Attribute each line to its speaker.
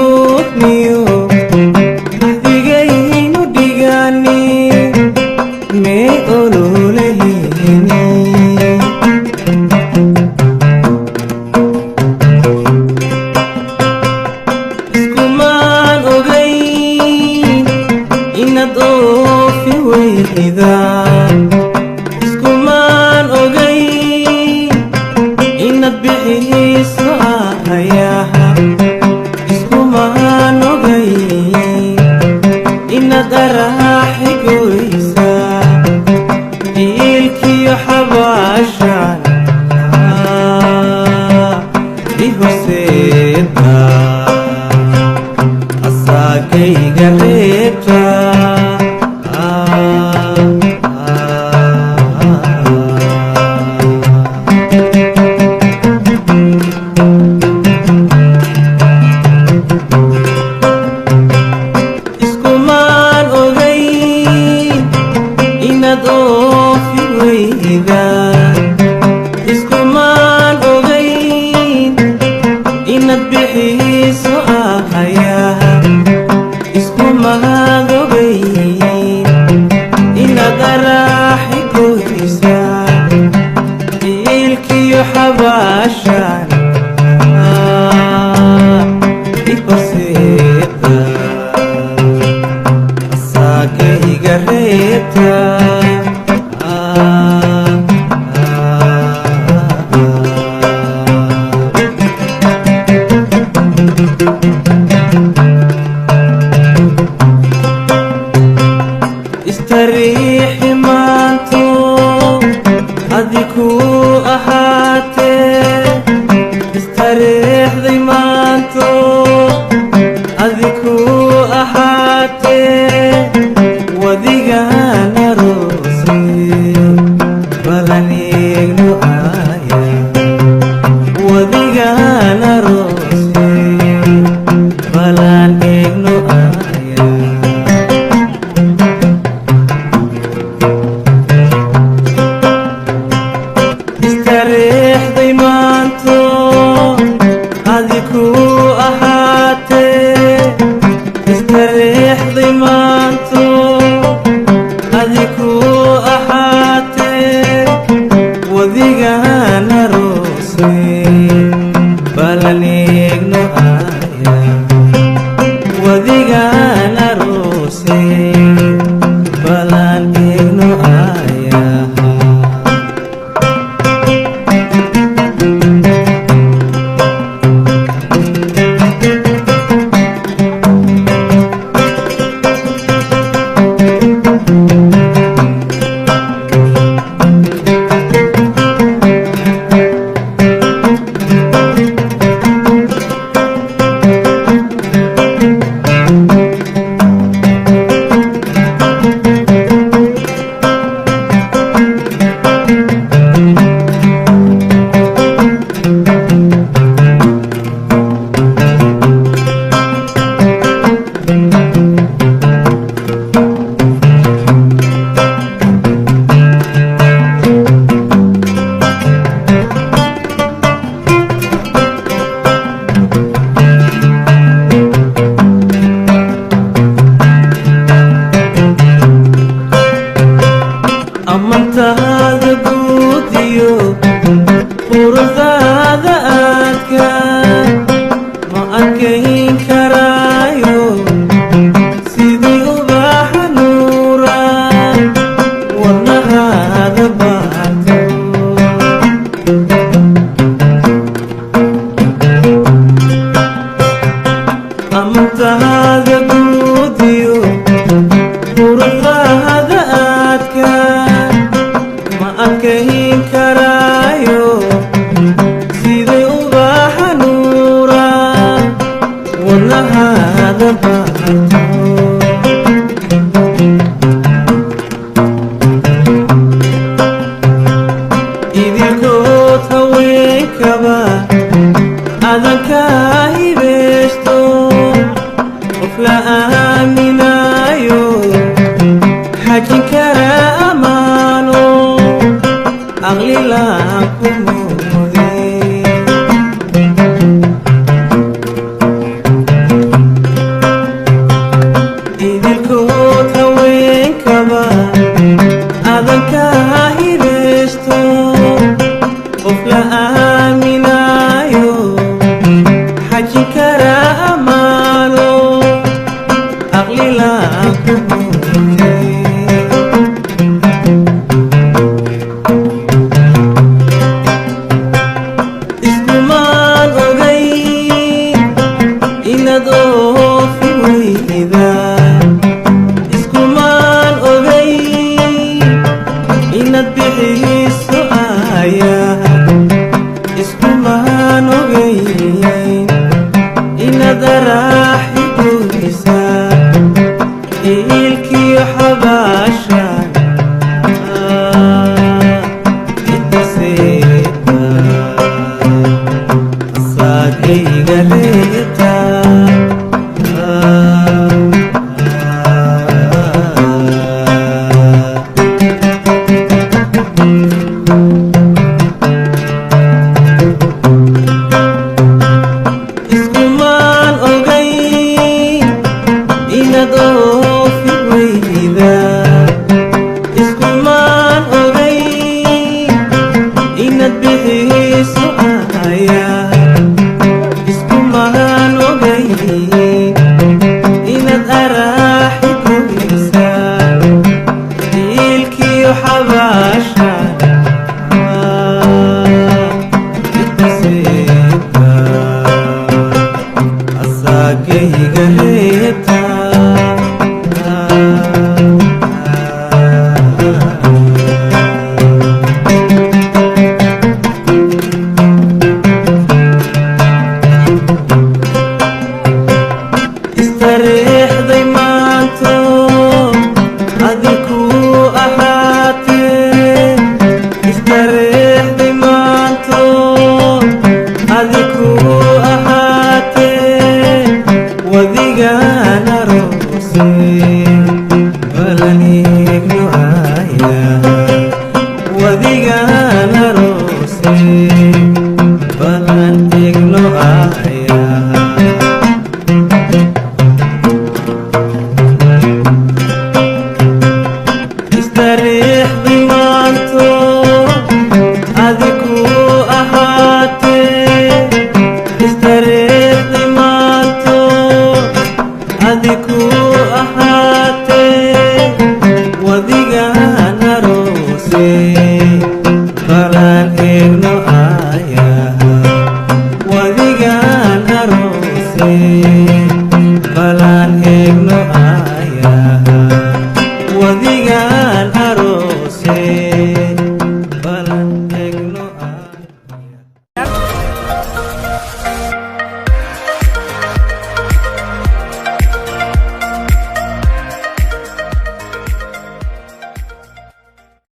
Speaker 1: gudniyo ahdigaynu dhigani mee ololahayni iskumaan ogayn inaad oofi weyda iskumaan ogayn inaad bixiso ayaha iskumaan ogayn inaad araaxi goysa diilkiyo xabaashan i horseeda asaagayga reebta iskumaan ogayn inaad oofi weyda iskumaan ogayn inaad bixiso ayaha iskumaan ogayn inaad araaxi goysa diilkiyo xabaashan i horseeda asaagayga reebta istariixi maanto adiku ahaatee istariixday maanto adiku ahaatee wadigaan aroose balan eegno aya wadigaan aroose balan eegno aya istariixday maanto adiku ahaatee istariixday maanto adiku ahaatee wadigaan aroose balan eegno aya wadigaan aroose balan eegno aya amantaada guudiyo quruxdaada aadka ma arkayn karaayo sidii ubaxa nuura wadnahaada baato amantaada guudiyo quruxdaada aadka ma arkayn karaayo sidii ubaxa nuura wadnahaada baato idinkood haweenkaba adanka hibeesto qof la aaminayo xajin kara amaano aqli laan ku moode iga reebta